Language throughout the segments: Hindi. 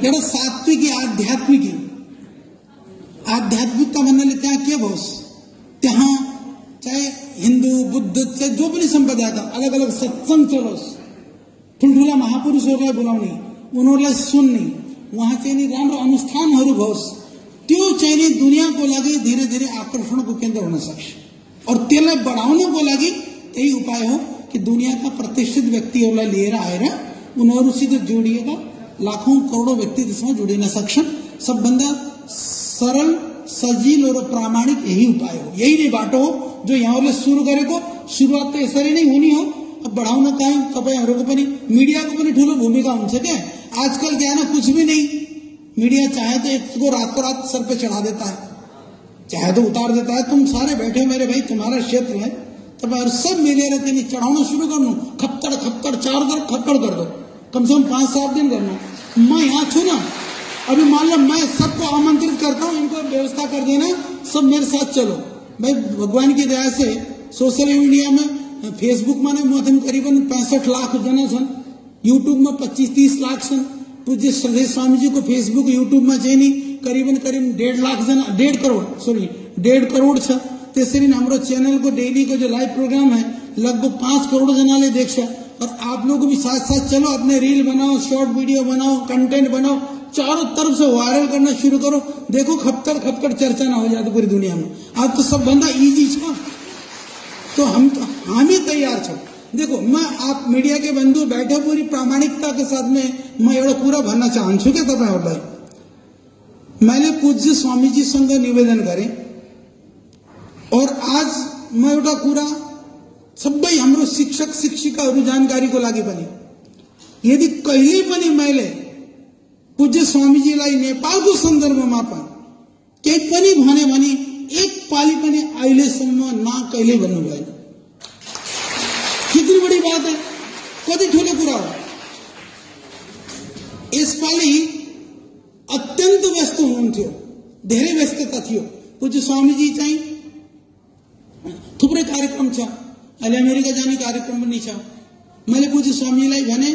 एउटा सात्विकी आध्यात्मिकी आध्यात्मिकता भन्नाले त्यहाँ के भोस्, त्यहाँ चाहे हिन्दू बुद्ध चाहे जो पनि सम्प्रदाय का अलग अलग सत्संग चलोस्, ठुल्ठुला महापुरुषहरूलाई बोलाउने, उनीहरूलाई सुन्ने, वहाँ चाहिँ नि राम्रो अनुष्ठानहरू भोस्, त्यो चाहिँ नि दुनियाँको लागि धीरे धीरे आकर्षणको केन्द्र हुन सक्छ। और त्यसलाई बढाउनको लागि यही उपाय हो कि दुनियाँका प्रतिष्ठित व्यक्तिहरूलाई लिएर आएर उनीहरूसित जोडिएका लाखौं करोडौं व्यक्ति त्यसमा जोडिन सक्छन्। सबभन्दा सरल सजिलो र प्रामाणिक यही उपाय हो, यही नै बाटो हो जो यहाँहरूले सुरु गरेको। सुरुवात त यसरी नै हुने हो। अब बढाउन कहीं तपाईहरुको पनि मीडियाको पनि ठूलो भूमिका हुन्छ क्या। आजकल क्या है ना, कुछ भी नहीं, मीडिया चाहे तो एक को रातों रात सर पे चढ़ा देता है, चाहे तो उतार देता है। तुम सारे बैठे मेरे भाई, तुम्हारा क्षेत्र है, तब सब मिले रहते नहीं, चढ़ाना शुरू कर दो, खप्पड़ खप्पड़ चारों तरफ खप्पड़ कर दो, कम से कम 5-7 दिन करना। मैं यहाँ छू ना, अभी मान लो मैं सबको आमंत्रित करता हूँ, इनको व्यवस्था कर देना, सब मेरे साथ चलो। भाई भगवान की दया से सोशल मीडिया में फेसबुक में करीबन 65 लाख जना छन्, यूट्यूब में 25-30 लाख छन्। पूज्य श्रद्धेय स्वामी जी को फेसबुक यूट्यूब में चाहिँ नि करीबन 1.5 लाख जना, 1.5 करोड़ छ। त्यसरी नै हाम्रो चैनल को डेली को जो लाइव प्रोग्राम है लगभग 5 करोड़ जनाले देख्छ। और आप लोग भी साथ साथ चलो, अपने रील बनाओ, शॉर्ट वीडियो बनाओ, कंटेंट बनाओ, चारों तरफ से वायरल करना शुरू करो। देखो खप्पड़ खप्पड़ चर्चा ना हो जाती पूरी दुनिया में। आज तो सब बंदा इजी छ, तो हम ही तैयार छौं। देखो मैं आप मीडिया के बंधु बैठे पूरी प्रामाणिकता के साथ में मैं एउटा कुरा भन्न चाहन्छु के तपाईहरुलाई। मैले पूज्य स्वामी जी सँग निवेदन गरेँ और आज मैं एउटा कुरा सबै हाम्रो शिक्षक शिक्षिकाहरू जानकारीको लागि पनि, यदि कहिले पनि मैले पूज्य स्वामीजीलाई नेपालको सन्दर्भमा पनि केही पनि भने भने एक पाली पनि अहिलेसम्म ना कहिले भन्नु भएन। कितनी बड़ी बात है, कति ठूलो कुरा हो। यसपालि अत्यन्त व्यस्त हुनुहुन्थ्यो, धेरै व्यस्तता थियो। पूज्य स्वामीजी चाहिँ थुप्रै कार्यक्रम छ, अहिले अमेरिका जाने कार्यक्रम पनि छ। मैले पूज्य स्वामीलाई भने,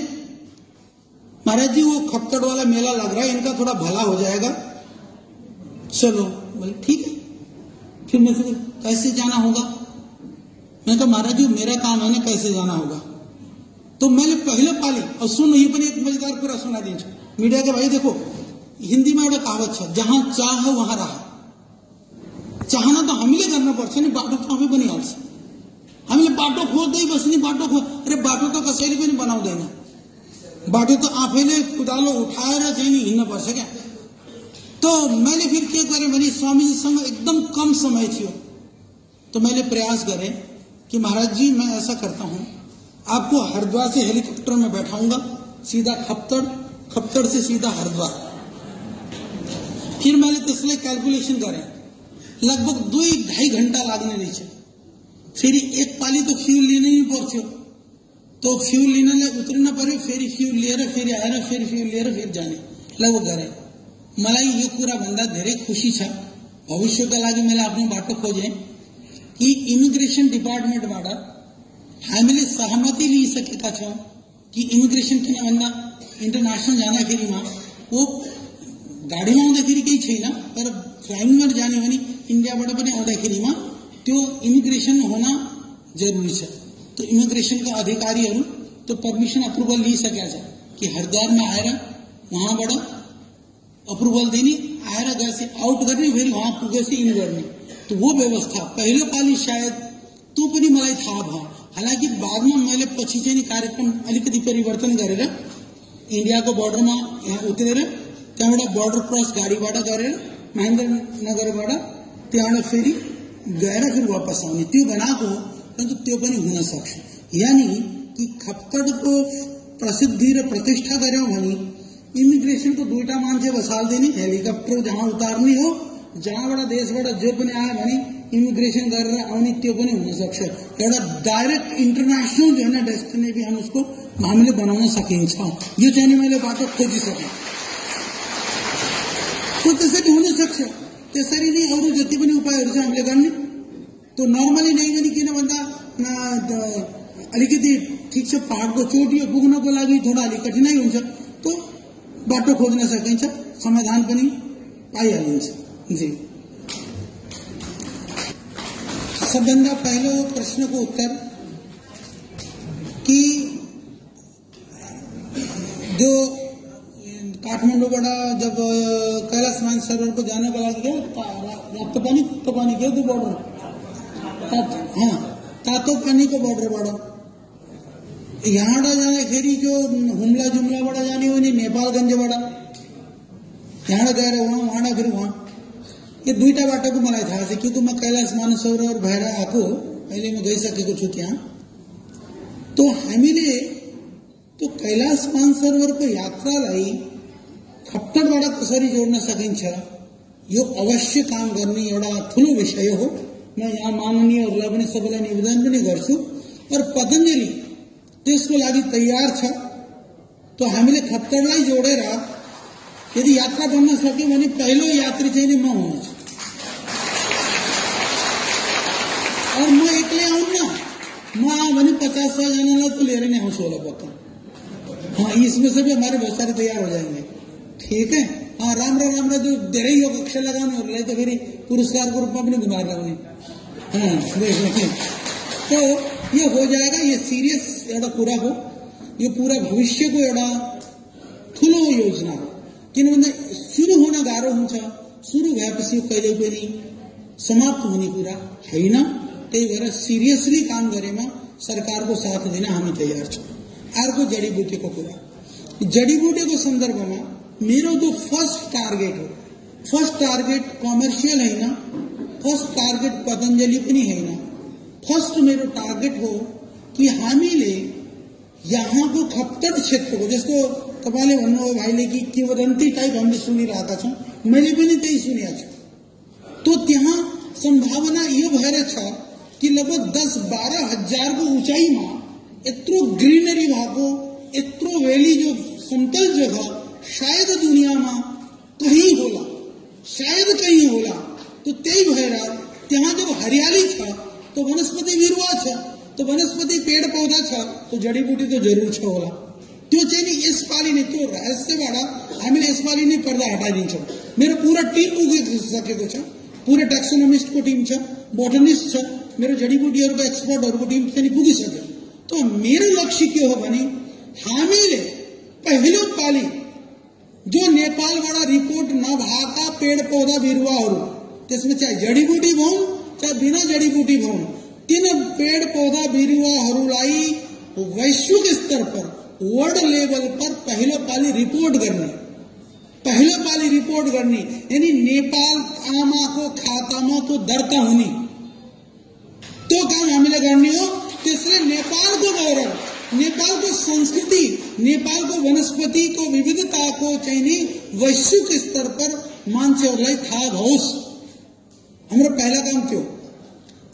महाराज जी वो खप्पड़ वाला मेला लग रहा है, इनका थोड़ा भला हो जाएगा, चलो। बोले ठीक है। फिर मैं फिर कैसे जाना होगा? मैं कहा महाराज जी मेरा काम है ना, कैसे जाना होगा। तो मैंने पहले पाली, और सुन ये पनि एक मजेदार कुरा सुना दिन्छु मीडिया के भाई। देखो हिंदी में एउटा कहावत छ, जहाँ चाह वहाँ राह। चाहना तो हामीले गर्न पर्छ नि, बाटो त आफै पनि हाल्छ। हामीले बाटो खोज्दै बस्ने, बाटो अरे बाटो तो कसैले पनि बनाउँदैन, बाटो तो आफैले कुदालो उठाएर चाहिँ नि हिँड्न पर्छ क्या। तो मैंने फिर क्या करे भने, स्वामी जी संग एकदम कम समय थियो, तो मैंने प्रयास करे कि महाराज जी मैं ऐसा करता हूँ, आपको हरिद्वार से हेलीकॉप्टर में बैठाऊंगा सीधा खप्पड़, खप्पड़ से सीधा हरिद्वार। फिर मैंने त्यसलाई कैलकुलेशन करे, लगभग 2-2.5 घंटा लाग्ने रहेछ। फेरि एक पाली तो फ्यूल लिनै पर्थ्यो, तो फ्यूल लिनलाई उत्रन पर्यो, फेरि फ्यूल लिएर फेरि आएर फेरि फ्यूल लिएर फेरि जाने लगभग गरे। मलाई यो कुरा भन्दा धेरै खुशी छ, भविष्यका लागि मैले आफ्नो बाटो खोजे कि इमिग्रेशन डिपार्टमेन्टबाट हामीले सहमति लिइसकेका छौं कि इमिग्रेशन किन भन्दा इन्टरनेशनल जाँदाखेरिमा वो गाडीमा आउँदाखेरि केही छैन, तर फ्लाइङमा जाने भने इन्डियाबाट पनि आउँदाखेरिमा त्यो इमिग्रेशन होना जरुरी छ। तो इमिग्रेशन का अधिकारीहरू तो परमिशन अप्रूवल लिइसकेका छ कि हरिद्वारमा आएर वहाँबाट अप्रूवल दिने, आएर गएपछि आउट गर्ने, फेरि वहाँ पुगेपछि इन गर्ने। तो वो व्यवस्था पहिलो पाली शायद त्यो पनि मलाई थाहा भयो। हालांकि बादमा मैले पछि चाहिँ कार्यक्रम अलिकति परिवर्तन गरेर इन्डियाको बर्डरमा यहाँ उत्रेर त्यहाँबाट बर्डर क्रस गाडीबाट गरेर महेन्द्रनगरबाट त्यहाँबाट फेरि गएर फिर वापस आउने त्यो बनाएको हो। परन्तु त्यो पनि हुन सक्छ, यानी कि खप्पड़को प्रसिद्धि र प्रतिष्ठा गर्यौं भने इमिग्रेशन को 2टा मान्छे बसाल्दिने, हेलिकप्टर जहाँ उतार्ने हो, जहाँबाट देशबाट जो पनि आयो भने इमिग्रेशन गरेर आउने, त्यो पनि हुन सक्छ। एउटा डाइरेक्ट इंटरनेशनल जो है ना डेस्टिनी भी हम उसको हामीले बनाउन सकिन्छ। यो चाहिँ नि मैले बाटो खोजिसकेँ, तो त्यसरी हुन सक्छ। त्यसरी नै अरु जति पनि उपायहरू छ हामीले गर्ने। तो नर्मली नहीं भने किन भन्दा अलिकति ठीक छ, पहाडको चोटी पुग्नको लागि थोड़ा अलिक कठिनाई हुन्छ। तो बाटो खोज्न सकिन्छ, समाधान पनि पाइहालिन्छ। जी, सबभन्दा पहिलो प्रश्नको उत्तर कि जो काठमाडौँबाट जब कैलाश मानसरोवर को जाने का लागि रातो पानी के तो बॉर्डर तातो पानी को बॉर्डरबाट यहाँबाट जाँदाखेरि जो हुम्ला जुम्लाबाट जाने हो नि नेपालगञ्जबाट यहाँ गएर वहाँ फिर वहाँ ये दुईटा बाटोको मलाई थाहा छ, क्योंकि म कैलाश मानसरोवर भएर आएको, अहिले म गइसकेको छु त्यहाँ। तो हामीले तो कैलाश मानसरोवरको यात्रालाई खप्तडबाट कसरी जोड्न सकिन्छ यो अवश्य काम गर्ने एउटा ठूलो विषय हो। म यहाँ माननीयहरूलाई पनि सबैलाई निवेदन पनि गर्छु और पतञ्जलि त्यसको लागि तयार छ। तो हामीले खप्तडलाई जोडेर यदि यात्रा गर्न सक्यौं भने पहिलो यात्री चाहिँ नि म हुनेछु और म एक्लै आउन्न, म आऊँ भने 50-100 जनालाई तो लिएर नै आउँछु होला पक्का। हाँ, इसमें से भी हमारे बहुत सारे तैयार हो जाएंगे, ठीक है। हाँ, राम्रा जो धेरै योग कक्षा लगाउनेहरूलाई तो फेरि पुरस्कारको रूपमा पनि घुमाएर ल्याउने। हाँ, तो ये हो जाएगा, ये सीरियस एउटा कुरा हो, यो पूरा भविष्यको एउटा ठूलो योजना हो। किनभने सुरु हुन गाह्रो हुन्छ, सुरु भएपछि कहिले पनि समाप्त हुने कुरा हैन। त्यही भएर सिरियसली काम गरेमा सरकारको साथ दिन हामी तयार छौं। अर्को जडीबुटीको कुरा, जडीबुटीको सन्दर्भमा मेरो जो फर्स्ट टार्गेट हो, फर्स्ट टार्गेट कमर्शियल हैन, फर्स्ट टार्गेट पतञ्जलि पनि हैन। फर्स्ट मेरो टार्गेट हो कि हामीले यहाँको खप्तड क्षेत्रको, जस्तो तपाईले भन्नुभयो भाइले कि किंवदन्ती टाइप हामीले सुनिरहेका छौं, मैले पनि त्यही सुनेको छु। तो त्यहाँ संभावना यो भएर छ कि लगभग 10-12 हजार को ऊंचाईमा यत्रो ग्रीनरी भएको, यत्रो वैली जो समतल जगह शायद दुनियामा कहीं होला, शायद कहीं होला। तो त्यही भएर त्यहाँ जब हरियाली छ तो वनस्पति बिरुवा छ, तो वनस्पति पेड़ पौधा छ, तो जडीबुटी तो जरूर छ होला। त्यो चाहिँ नि यसपालि नै त्यो रहस्यबाट हामीले यसपालि नै पर्दा हटाइदिन्छौं। मेरो पूरा टिम पुगिसकेको छ, पूरा टैक्सोनोमिस्टको टिम छ, बोटनिस्ट छ, मेरो जडीबुटीहरुको एक्सपर्टहरुको टिम चाहिँ पुगिसक्यो। तो मेरो लक्ष्य के हो भने हामीले पहिलो पाली जो नेपालबाट रिपोर्ट नभएका पेड़ पौधा बिरुवाहरु, त्यसमा चाहे जडीबुटी भौं चाहे बिना जडीबुटी भौं, तीन पेड़ पौधा बिरुवाहरुलाई वैश्विक स्तर पर, वर्ल्ड लेवल पर पहिलो पाली रिपोर्ट गर्ने, यानी नेपाल आमाको खातामा तो दर्ता हुने, तो काम हामीले गर्ने हो। त्यसले नेपालको गौरव, नेपालको संस्कृति, नेपालको वनस्पतिको विविधताको चाहिँ नि वैश्विक स्तर पर मान्छेहरूलाई थाहा होस्। हाम्रो पहिला काम त्यो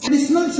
एडिशनल छ।